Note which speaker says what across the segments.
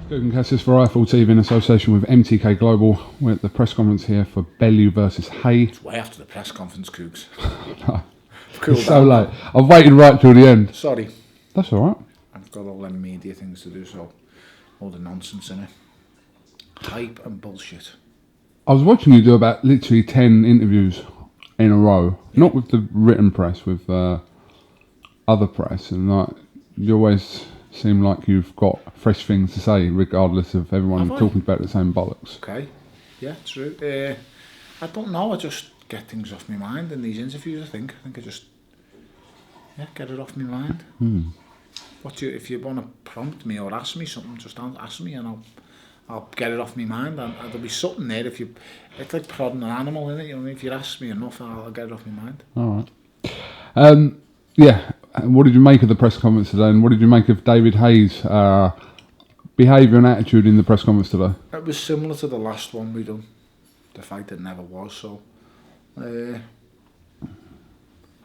Speaker 1: KUGAN CASSIUS for Rifle TV in association with MTK Global. We're at the press conference here for Bellew versus Haye.
Speaker 2: It's way after the press conference, Cougs.
Speaker 1: It's so late. I've waited right till the end.
Speaker 2: Sorry.
Speaker 1: That's alright.
Speaker 2: I've got all them media things to do, so all the nonsense in it. Hype and bullshit.
Speaker 1: I was watching you do about literally 10 interviews in a row. Yeah. Not with the written press, with other press. And like, you always seem like you've got fresh things to say, regardless of everyone talking about the same bollocks.
Speaker 2: Okay. Yeah, true. I don't know. I just get things off my mind in these interviews, I think. I just get it off my mind. If you want to prompt me or ask me something, just ask me and I'll get it off my mind, and there'll be something there. It's like prodding an animal, isn't it? You know, if you ask me enough, I'll get it off my mind.
Speaker 1: All right. Yeah. What did you make of the press conference today, and what did you make of David Haye's behaviour and attitude in the press conference today?
Speaker 2: It was similar to the last one we done, the fight that never was. So I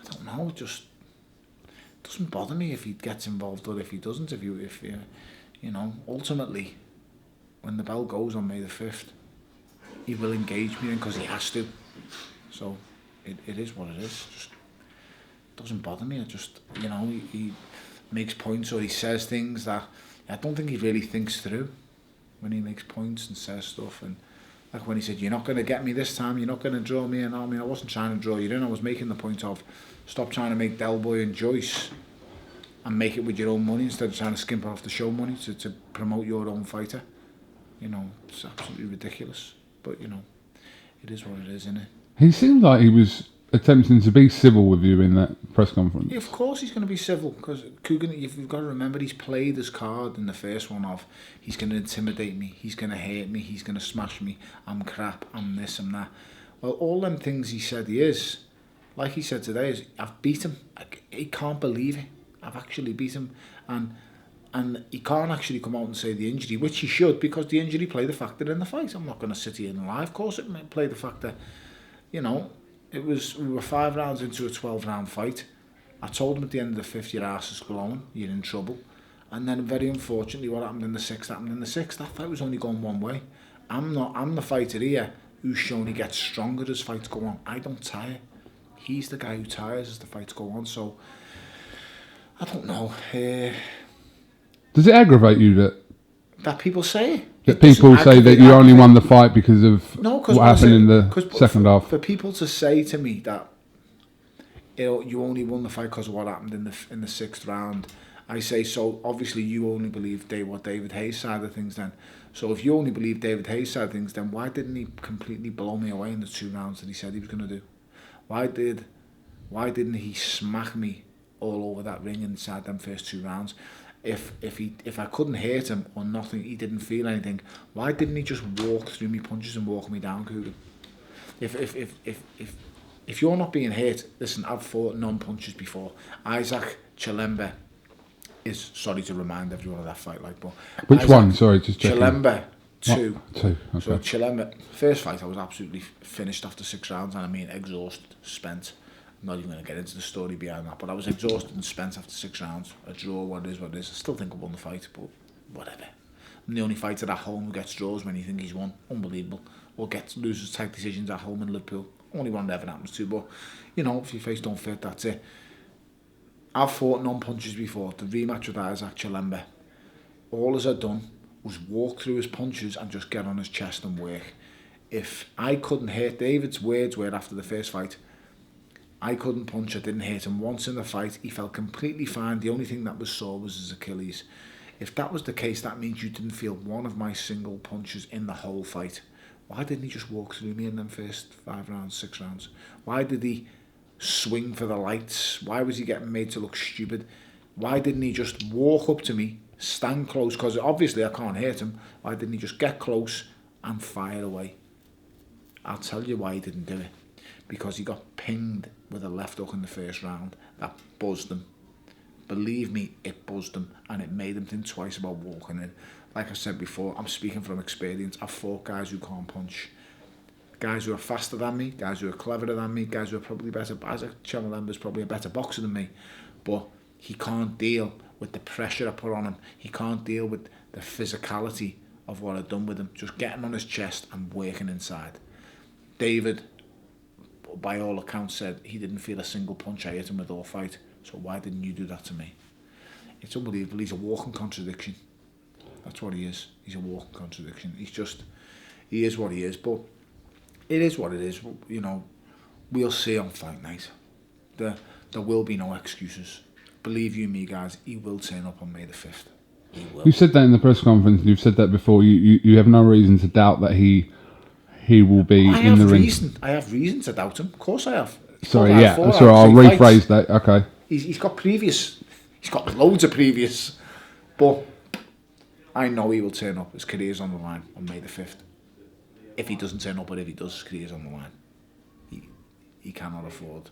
Speaker 2: don't know. It just doesn't bother me if he gets involved or if he doesn't. If you know, ultimately, when the bell goes on May the 5th, he will engage me because he has to. So it is what it is. Just doesn't bother me. It just, you know, he makes points or he says things that I don't think he really thinks through when he makes points and says stuff. And like when he said, "You're not going to get me this time. You're not going to draw me." And I mean, I wasn't trying to draw you in. I was making the point of stop trying to make Del Boy and Joyce and make it with your own money instead of trying to skimp off the show money to promote your own fighter. You know, it's absolutely ridiculous. But, you know, it is what it is, isn't it?
Speaker 1: He seemed like he was attempting to be civil with you in that press conference.
Speaker 2: Yeah, of course he's going to be civil, because KUGAN, you've got to remember, he's played his card in the first one of he's going to intimidate me, he's going to hurt me, he's going to smash me, I'm crap, I'm this, I'm that. Well, all them things he said he is, like he said today, is I've beat him. He can't believe it. I've actually beat him, and he can't actually come out and say the injury, which he should, because the injury played a factor in the fight. I'm not going to sit here and lie. Of course it played a factor. You know, we were 5 rounds into a 12-round fight. I told him at the end of the 5th, your arse is glowing, you're in trouble. And then very unfortunately what happened in the 6th happened in the 6th. That fight was only going one way. I'm the fighter here who's shown he gets stronger as fights go on. I don't tire. He's the guy who tires as the fights go on. So I don't know.
Speaker 1: Does it aggravate you that
Speaker 2: people say?
Speaker 1: That people say that you only won the fight because of what happened in the second half?
Speaker 2: For people to say to me that you only won the fight because of what happened in the 6th round, I say, so obviously you only believe what David Haye's side of things then. So if you only believe David Haye's side of things, then why didn't he completely blow me away in the 2 rounds that he said he was going to do? Why didn't he smack me all over that ring inside them first 2 rounds? If I couldn't hurt him or nothing, he didn't feel anything, why didn't he just walk through me punches and walk me down, KUGAN? If you're not being hurt, listen, I've fought non-punches before. Isaac Chilemba is, sorry to remind everyone of that fight, like, but
Speaker 1: which Isaac, one? Sorry, just checking.
Speaker 2: Chilemba 2.
Speaker 1: Okay.
Speaker 2: So Chilemba, first fight I was absolutely finished after 6 rounds, and I mean exhausted, spent. I'm not even going to get into the story behind that, but I was exhausted and spent after 6 rounds. A draw, what it is. I still think I won the fight, but whatever. I'm the only fighter at home who gets draws when you think he's won. Unbelievable. Or loses tight decisions at home in Liverpool. Only one that ever happens to, but, you know, if your face don't fit, that's it. I've fought non-punches before. The rematch with Isaac Chilemba. All as I'd done was walk through his punches and just get on his chest and work. If I couldn't hit, David's words were after the first fight, I couldn't punch, I didn't hit him once in the fight. He felt completely fine. The only thing that was sore was his Achilles. If that was the case, that means you didn't feel one of my single punches in the whole fight. Why didn't he just walk through me in them first 5 rounds, 6 rounds? Why did he swing for the lights? Why was he getting made to look stupid? Why didn't he just walk up to me, stand close, because obviously I can't hurt him. Why didn't he just get close and fire away? I'll tell you why he didn't do it. Because he got pinged with a left hook in the first round that buzzed him. Believe me, it buzzed him, and it made him think twice about walking in. Like I said before, I'm speaking from experience. I've fought guys who can't punch. Guys who are faster than me, guys who are cleverer than me, guys who are probably better. Isaac Chilemba is probably a better boxer than me, but he can't deal with the pressure I put on him. He can't deal with the physicality of what I've done with him. Just getting on his chest and working inside. David, by all accounts, said he didn't feel a single punch I hit him with all fight. So why didn't you do that to me? It's unbelievable. He's a walking contradiction. That's what he is. He's a walking contradiction. He is what he is. But it is what it is. You know, we'll see on fight night. There will be no excuses. Believe you me, guys, he will turn up on May the 5th. He will.
Speaker 1: You said that in the press conference, and you've said that before. You have no reason to doubt that he will be in the ring.
Speaker 2: I have reason to doubt him. Of course I have.
Speaker 1: Sorry, yeah. Sorry, I'll rephrase that. Okay.
Speaker 2: He's got loads of previous. But I know he will turn up. His career's on the line on May the 5th. If he doesn't turn up, or if he does, his career's on the line. He cannot afford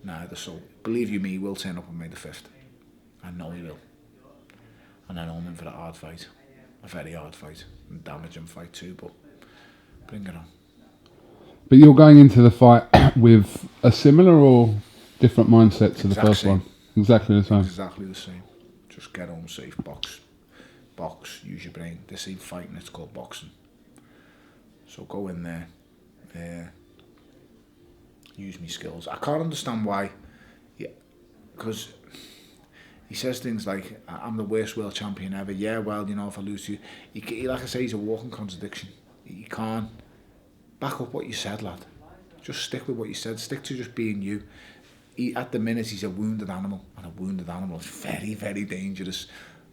Speaker 2: neither. So believe you me, he will turn up on May the 5th. I know he will. And I know him in for a hard fight. A very hard fight. And damaging fight too, but bring it on.
Speaker 1: But you're going into the fight with a similar or different mindset to the first one? Exactly the same.
Speaker 2: Exactly the same. Just get home safe, box, use your brain. This ain't fighting, it's called boxing. So go in there, use me skills. I can't understand why, because he says things like, I'm the worst world champion ever. Yeah, well, you know, if I lose to you, he, like I say, he's a walking contradiction. You can't back up what you said, lad. Just stick with what you said. Stick to just being you. At the minute, he's a wounded animal, and a wounded animal is very, very dangerous.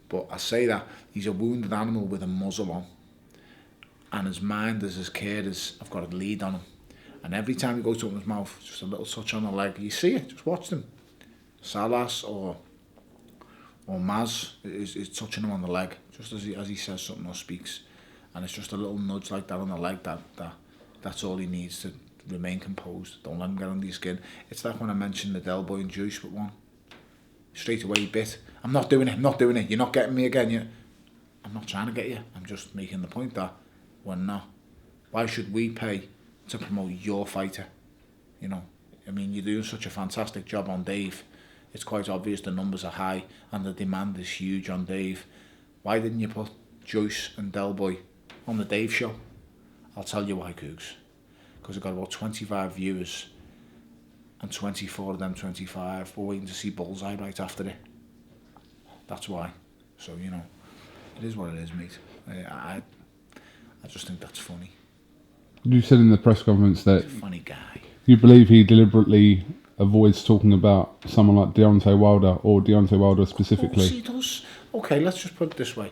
Speaker 2: But I say that, he's a wounded animal with a muzzle on. And his mind is as scared as I've got a lead on him. And every time he goes to open his mouth, just a little touch on the leg. You see it, just watch them. Salas or Maz is touching him on the leg, just as he says something or speaks. And it's just a little nudge like that on the leg, that's all he needs to remain composed. Don't let him get under your skin. It's like when I mentioned the Del Boy and Juice with one. Straight away he bit. I'm not doing it. You're not getting me again. I'm not trying to get you. I'm just making the point that we're not. Why should we pay to promote your fighter? You know, I mean, you're doing such a fantastic job on Dave. It's quite obvious the numbers are high and the demand is huge on Dave. Why didn't you put Joyce and Del Boy on the Dave show? I'll tell you why, Cougs. Because we've got about 25 viewers and 24 of them 25 were waiting to see Bullseye right after it. That's why. So, you know, it is what it is, mate. I just think that's funny.
Speaker 1: You said in the press conference that
Speaker 2: He's a funny guy.
Speaker 1: You believe he deliberately avoids talking about someone like Deontay Wilder, or Deontay Wilder specifically?
Speaker 2: Of course he does. Okay, let's just put it this way.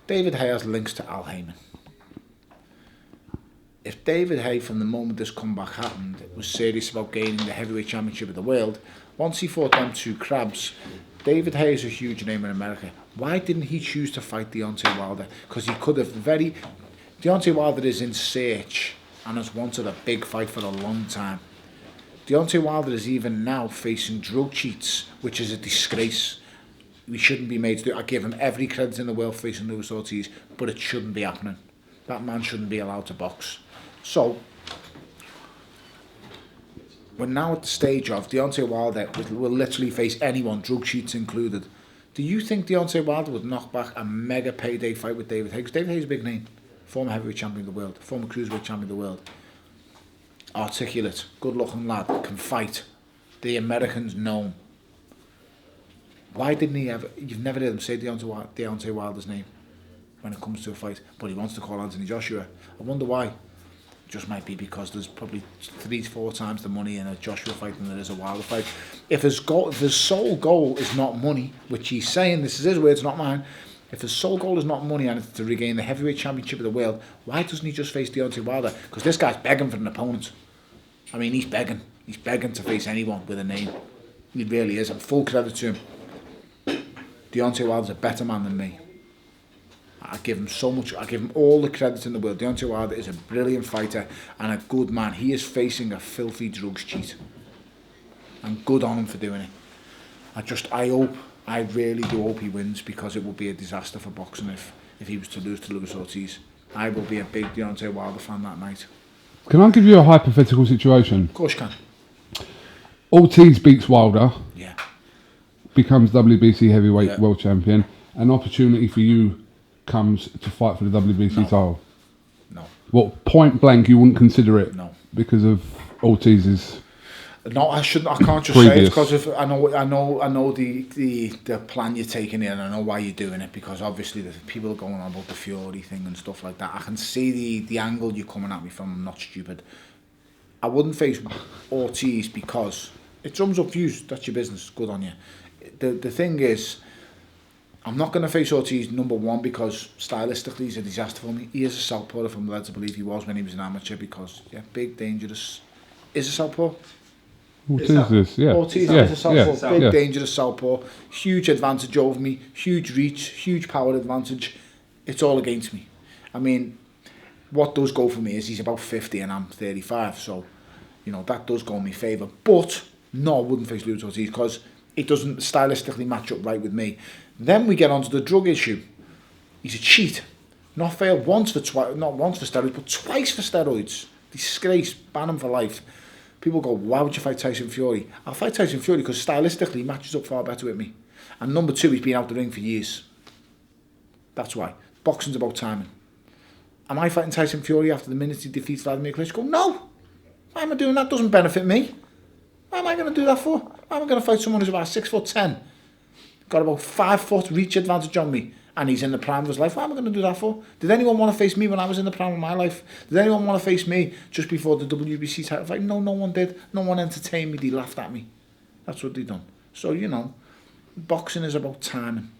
Speaker 2: David Haye has links to Al Heyman. If David Haye, from the moment this comeback happened, was serious about gaining the heavyweight championship of the world, once he fought them two crabs, David Haye is a huge name in America. Why didn't he choose to fight Deontay Wilder? Because he could have Deontay Wilder is in search and has wanted a big fight for a long time. Deontay Wilder is even now facing drug cheats, which is a disgrace. We shouldn't be made to do. I give him every credit in the world facing Luis Ortiz, but it shouldn't be happening. That man shouldn't be allowed to box. So, we're now at the stage of Deontay Wilder will literally face anyone, drug cheats included. Do you think Deontay Wilder would knock back a mega payday fight with David Haye? Because David Haye's a big name. Former heavyweight champion of the world. Former cruiserweight champion of the world. Articulate, good-looking lad, can fight. The Americans know him. Why didn't he ever... You've never heard him say Deontay Wilder's name when it comes to a fight, but he wants to call Anthony Joshua. I wonder why. Just might be because there's probably 3-4 times the money in a Joshua fight than there is a Wilder fight. If his sole goal is not money, which he's saying, this is his words, not mine. If his sole goal is not money and it's to regain the heavyweight championship of the world, why doesn't he just face Deontay Wilder? Because this guy's begging for an opponent. I mean, he's begging. He's begging to face anyone with a name. He really is. And full credit to him. Deontay Wilder's a better man than me. I give him so much. I give him all the credit in the world. Deontay Wilder is a brilliant fighter and a good man. He is facing a filthy drugs cheat. And good on him for doing it. I really do hope he wins, because it would be a disaster for boxing if he was to lose to Luis Ortiz. I will be a big Deontay Wilder fan that night.
Speaker 1: Can I give you a hypothetical situation?
Speaker 2: Of course you can.
Speaker 1: Ortiz beats Wilder.
Speaker 2: Yeah.
Speaker 1: becomes WBC heavyweight world champion, an opportunity for you comes to fight for the WBC title.
Speaker 2: No.
Speaker 1: Well, point blank, you wouldn't consider it.
Speaker 2: No.
Speaker 1: Because of Ortiz's.
Speaker 2: No, I shouldn't. I can't just say it because I know the plan you're taking in. I know why you're doing it, because obviously the people are going on about the Fury thing and stuff like that. I can see the angle you're coming at me from. I'm not stupid. I wouldn't face Ortiz because it drums up views. That's your business. Good on you. The thing is, I'm not going to face Ortiz, number one, because stylistically he's a disaster for me. He is a southpaw, if I'm led to believe he was when he was an amateur, because big, dangerous. Is a southpaw.
Speaker 1: Ortiz is,
Speaker 2: Ortiz is a southpaw, big, dangerous southpaw, huge advantage over me, huge reach, huge power advantage. It's all against me. I mean, what does go for me is he's about 50 and I'm 35, so, that does go in my favour. But, no, I wouldn't face Luis Ortiz because it doesn't stylistically match up right with me. Then we get onto the drug issue. He's a cheat. Not failed not once for steroids, but twice for steroids. Disgrace, ban him for life. People go, why would you fight Tyson Fury? I'll fight Tyson Fury because stylistically he matches up far better with me. And number two, he's been out the ring for years. That's why. Boxing's about timing. Am I fighting Tyson Fury after the minute he defeats Vladimir Klitschko? No. Why am I doing that? Doesn't benefit me. Why am I going to do that for? Why am I going to fight someone who's about 6'10", got about 5 foot reach advantage on me, and he's in the prime of his life? Why am I going to do that for? Did anyone want to face me when I was in the prime of my life? Did anyone want to face me just before the WBC title fight? No, no one did. No one entertained me. They laughed at me. That's what they done. So, boxing is about timing.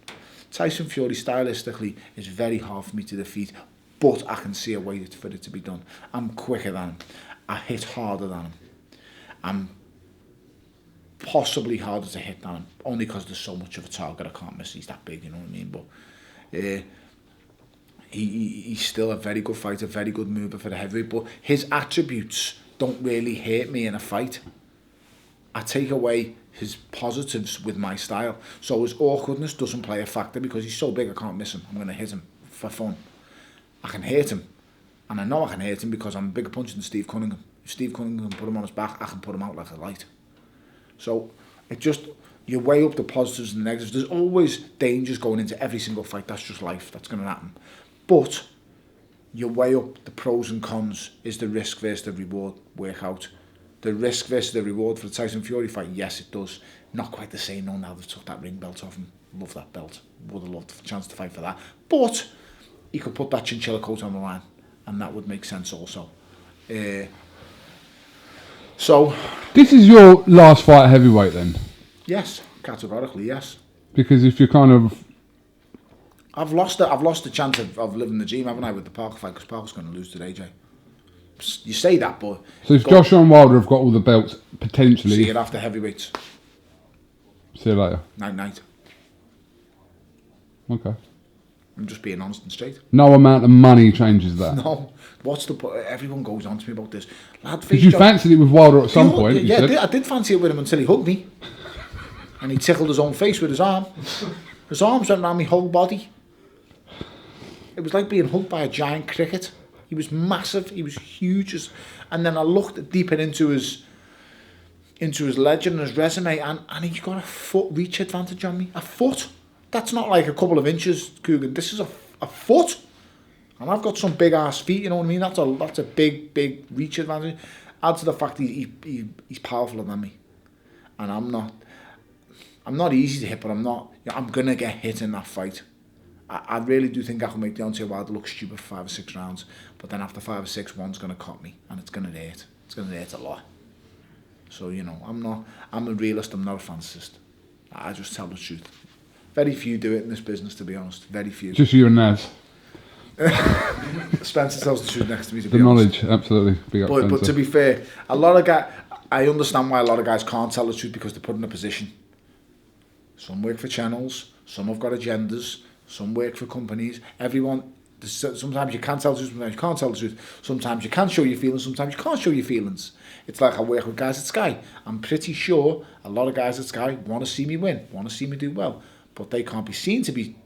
Speaker 2: Tyson Fury stylistically is very hard for me to defeat, but I can see a way for it to be done. I'm quicker than him. I hit harder than him. I'm possibly harder to hit than him, only because there's so much of a target I can't miss. He's that big, you know what I mean? But he's still a very good fighter, very good mover for the heavyweight, but his attributes don't really hurt me in a fight. I take away his positives with my style, so his awkwardness doesn't play a factor because he's so big I can't miss him. I'm going to hit him for fun. I can hurt him, and I know I can hurt him because I'm a bigger puncher than Steve Cunningham. If Steve Cunningham can put him on his back, I can put him out like a light. So you weigh up the positives and the negatives. There's always dangers going into every single fight. That's just life. That's going to happen. But you weigh up the pros and cons. Is the risk versus the reward work out? The risk versus the reward for the Tyson Fury fight, yes, it does. Not quite the same, no, now they've took that ring belt off him. Love that belt. Would have loved a chance to fight for that. But he could put that chinchilla coat on the line, and that would make sense also. So
Speaker 1: this is your last fight heavyweight then?
Speaker 2: Yes, categorically, yes.
Speaker 1: Because if you're kind of...
Speaker 2: I've lost the chance of living the dream, haven't I, with the Parker fight, because Parker's going to lose today, Jay. You say that, but...
Speaker 1: So if Joshua and Wilder have got all the belts, potentially...
Speaker 2: See it after heavyweights.
Speaker 1: See you later.
Speaker 2: Night.
Speaker 1: Okay.
Speaker 2: I'm just being honest and straight.
Speaker 1: No amount of money changes that.
Speaker 2: No. What's the point? Everyone goes on to me about this.
Speaker 1: Because you fancied it with Wilder at some point.
Speaker 2: Yeah, I did fancy it with him until he hugged me. And he tickled his own face with his arm. His arms went around my whole body. It was like being hugged by a giant cricket. He was massive. He was huge. And then I looked deeper into his legend and his resume, and he's got a foot reach advantage on me. A foot. That's not like a couple of inches, KUGAN. This is a foot. And I've got some big ass feet, you know what I mean? That's a big reach advantage. Add to the fact he's powerful than me. And I'm not easy to hit, but I'm gonna get hit in that fight. I really do think I can make Deontay Wilder look stupid for 5 or 6 rounds, but then after 5 or 6, one's gonna cut me, and it's gonna hurt. It's gonna hurt a lot. So I'm a realist. I'm not a fantasist. I just tell the truth. Very few do it in this business, to be honest. Very few.
Speaker 1: Just you and Naz.
Speaker 2: Spencer tells the truth next to me.
Speaker 1: The knowledge, absolutely.
Speaker 2: But to be fair, a lot of guys. I understand why a lot of guys can't tell the truth because they're put in a position. Some work for channels. Some have got agendas. Some work for companies. Everyone. Sometimes you can tell the truth. Sometimes you can't tell the truth. Sometimes you can show your feelings. Sometimes you can't show your feelings. It's like I work with guys at Sky. I'm pretty sure a lot of guys at Sky want to see me win, want to see me do well, but they can't be seen to be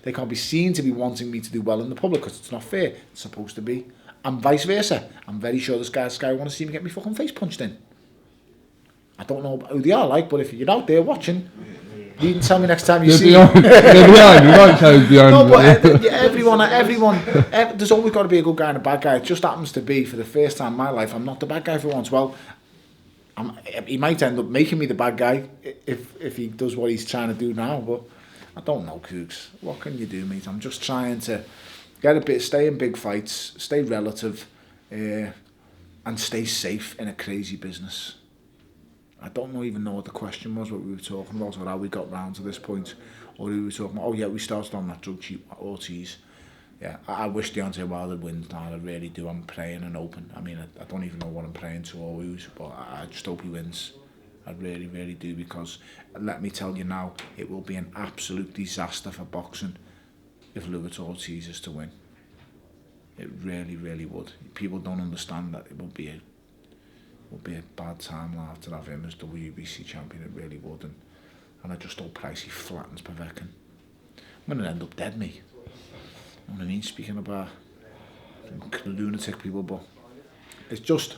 Speaker 2: they can't be seen to be wanting me to do well in the public because it's not fair. It's supposed to be. And vice versa. I'm very sure this guy at Sky want to see me get my fucking face punched in. I don't know who they are like, but if you're out there watching, you can tell me next time you see
Speaker 1: They're behind. You don't say behind.
Speaker 2: No, but everyone, there's always got to be a good guy and a bad guy. It just happens to be, for the first time in my life, I'm not the bad guy for once. Well, he might end up making me the bad guy if he does what he's trying to do now, but I don't know, Cougs. What can you do, mate? I'm just trying to stay in big fights, stay relative, and stay safe in a crazy business. I don't even know what the question was, what we were talking about, or how we got round to this point, or we were talking about, oh yeah, we started on that drug cheap Ortiz. Yeah, I wish Deontay Wilder wins now, I really do. I'm praying and hoping. I mean, I don't even know what I'm praying to or who's, but I just hope he wins. I really, really do, because let me tell you now, it will be an absolute disaster for boxing if Lewis Ortiz is to win. It really, really would. People don't understand that. It would be a bad time after to have him as WBC champion. It really would, and I just hope Pricey flattens Povetkin. I'm going to end up dead, mate. You know what I mean? Speaking about lunatic people, but it's just,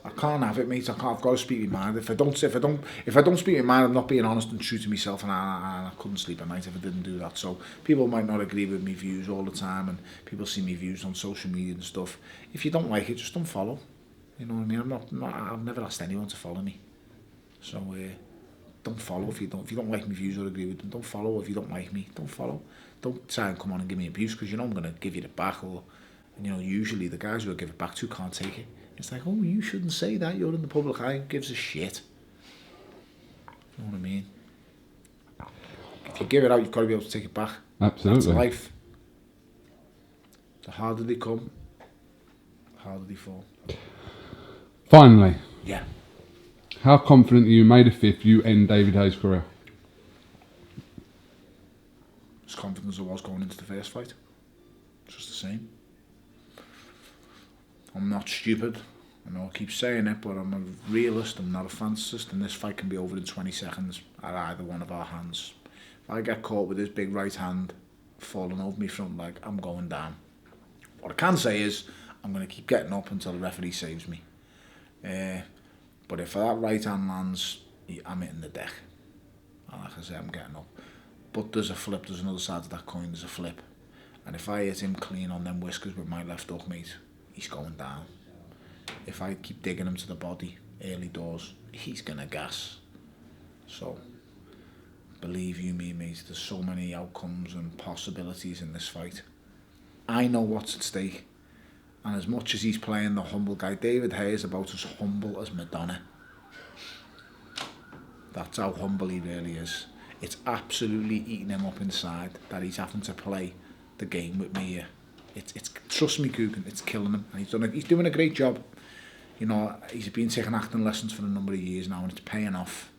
Speaker 2: I can't have it, mate. I've got to speak my mind. If I don't speak my mind, I'm not being honest and true to myself, and I couldn't sleep at night if I didn't do that. So people might not agree with me views all the time, and people see me views on social media and stuff. If you don't like it, just don't follow. You know what I mean? I've never asked anyone to follow me. So don't follow if you don't like my views or agree with them. Don't follow if you don't like me. Don't follow. Don't try and come on and give me abuse, because you know I'm going to give you it back. Or, and, you know, usually the guys who I give it back to can't take it. It's like, oh, you shouldn't say that. You're in the public eye. Who gives a shit? You know what I mean? If you give it out, you've got to be able to take it back.
Speaker 1: Absolutely.
Speaker 2: That's life. The harder they come, the harder they fall.
Speaker 1: Finally.
Speaker 2: Yeah.
Speaker 1: How confident are you, May the 5th, you end David Haye's career?
Speaker 2: As confident as I was going into the first fight. Just the same. I'm not stupid. I know I keep saying it, but I'm a realist. I'm not a fantasist, and this fight can be over in 20 seconds at either one of our hands. If I get caught with his big right hand falling over me front leg, I'm going down. What I can say is I'm going to keep getting up until the referee saves me. But if that right hand lands, I'm hitting the deck. And like I say, I'm getting up. But there's a flip, there's another side to that coin, there's a flip. And if I hit him clean on them whiskers with my left hook, mate, he's going down. If I keep digging him to the body, early doors, he's going to gas. So, believe you me, mate, there's so many outcomes and possibilities in this fight. I know what's at stake. And as much as he's playing the humble guy, David Haye is about as humble as Madonna. That's how humble he really is. It's absolutely eating him up inside that he's having to play the game with me here. It's trust me, KUGAN, it's killing him. And he's doing a great job. You know, he's been taking acting lessons for a number of years now, and it's paying off.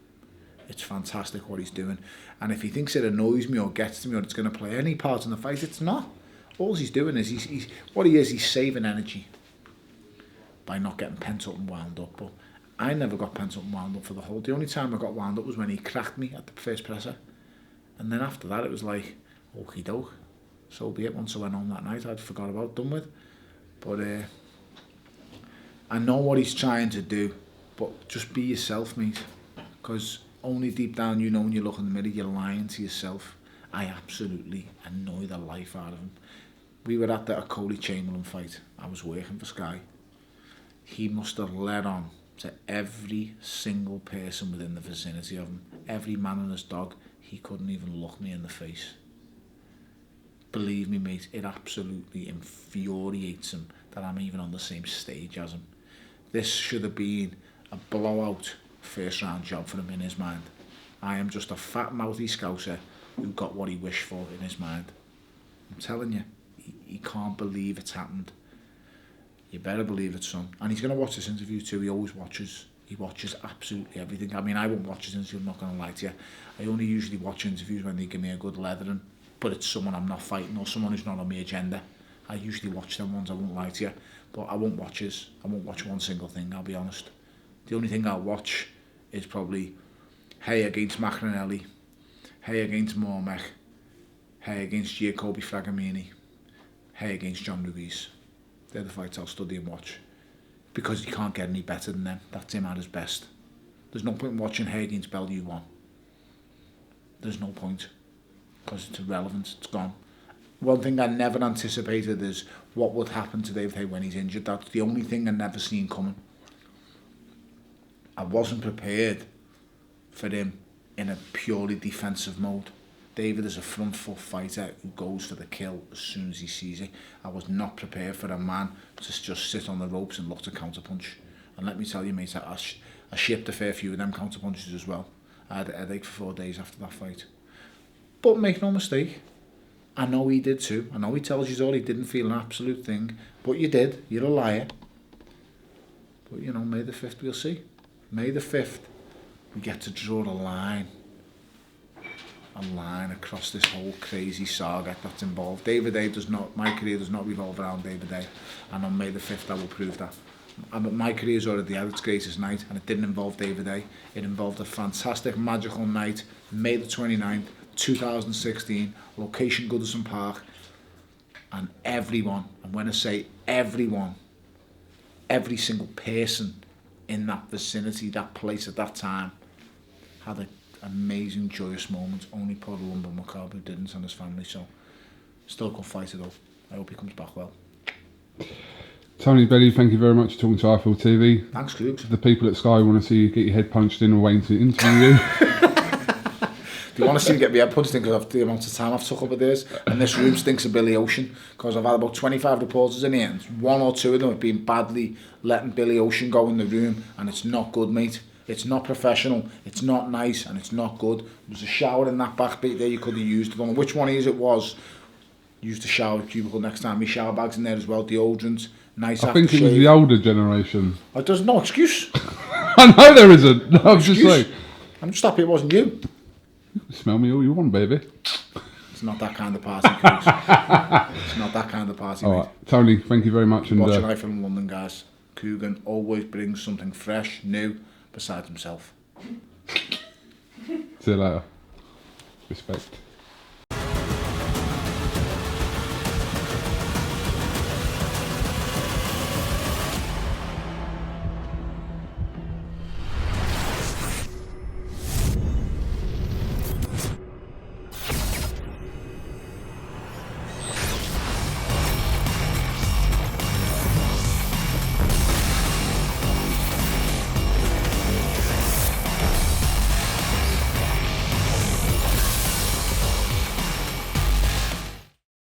Speaker 2: It's fantastic what he's doing. And if he thinks it annoys me or gets to me or it's going to play any part in the fight, it's not. All he's doing is he's saving energy by not getting pent up and wound up. But I never got pent up and wound up for the whole. The only time I got wound up was when he cracked me at the first presser, and then after that it was like, okie doke, so be it. Once I went home that night, I'd forgot about, done with. But I know what he's trying to do, but just be yourself, mate, because only deep down you know when you look in the mirror you're lying to yourself. I absolutely annoy the life out of him. We were at the Coley Chamberlain fight. I was working for Sky. He must have led on to every single person within the vicinity of him. Every man and his dog. He couldn't even look me in the face. Believe me, mate, it absolutely infuriates him that I'm even on the same stage as him. This should have been a blowout first round job for him in his mind. I am just a fat mouthy scouser who got what he wished for in his mind. I'm telling you, he can't believe it's happened. You better believe it, son. And he's going to watch this interview too. He always watches. He watches absolutely everything. I mean, I won't watch his interview, I'm not going to lie to you. I only usually watch interviews when they give me a good leathering, but it's someone I'm not fighting or someone who's not on my agenda. I usually watch them ones, I won't lie to you. But I won't watch his. I won't watch one single thing, I'll be honest. The only thing I'll watch is probably Haye against Macronelli, Haye against Mormech, Haye against Giacobi Fragamini, Haye against John Ruiz. They're the fights I'll study and watch, because he can't get any better than them. That's him at his best. There's no point in watching Haye against Bellew 1. There's no point, because it's irrelevant, it's gone. One thing I never anticipated is what would happen to David Haye when he's injured. That's the only thing I never seen coming. I wasn't prepared for him in a purely defensive mode. David is a front foot fighter who goes for the kill as soon as he sees it. I was not prepared for a man to just sit on the ropes and look to counterpunch. And let me tell you, mate, I shipped a fair few of them counterpunches as well. I had a headache for 4 days after that fight. But make no mistake, I know he did too. I know he tells you all he didn't feel an absolute thing. But you did. You're a liar. But, you know, May the 5th we'll see. May the 5th we get to draw a line across this whole crazy saga that's involved. David Haye does not, my career does not revolve around David Haye, and on May the 5th I will prove that. My career's already had its greatest night, and it didn't involve David Haye. It involved a fantastic, magical night, May the 29th, 2016, location Goodison Park, and everyone, and when I say everyone, every single person in that vicinity, that place at that time, had an amazing, joyous moment. Only poor Lumbo Macabre didn't, and his family. So, still a good fighter though. I hope he comes back well.
Speaker 1: Tony Bellew, thank you very much for talking to iFill TV.
Speaker 2: Thanks, Klugs.
Speaker 1: The people at Sky want to see you get your head punched in and waiting to interview you.
Speaker 2: Do you want to see me get my head punched in because of the amount of time I've took over this? And this room stinks of Billy Ocean because I've had about 25 reporters in here and one or two of them have been badly letting Billy Ocean go in the room, and it's not good, mate. It's not professional, it's not nice, and it's not good. There was a shower in that back bit there you could have used. I don't know which one of it was. Use the shower cubicle next time. My shower bag's in there as well, deodorant, nice aftershave.
Speaker 1: I think it was the older generation.
Speaker 2: There's no excuse.
Speaker 1: I know there isn't. No, I'm just saying.
Speaker 2: I'm just happy it wasn't you.
Speaker 1: You can smell me all you want, baby.
Speaker 2: It's not that kind of party, Cougs. It's not that kind of party, mate.
Speaker 1: Right. Tony, thank you very much.
Speaker 2: Watch an eye from London, guys. KUGAN always brings something fresh, new, besides himself.
Speaker 1: See you later. Respect.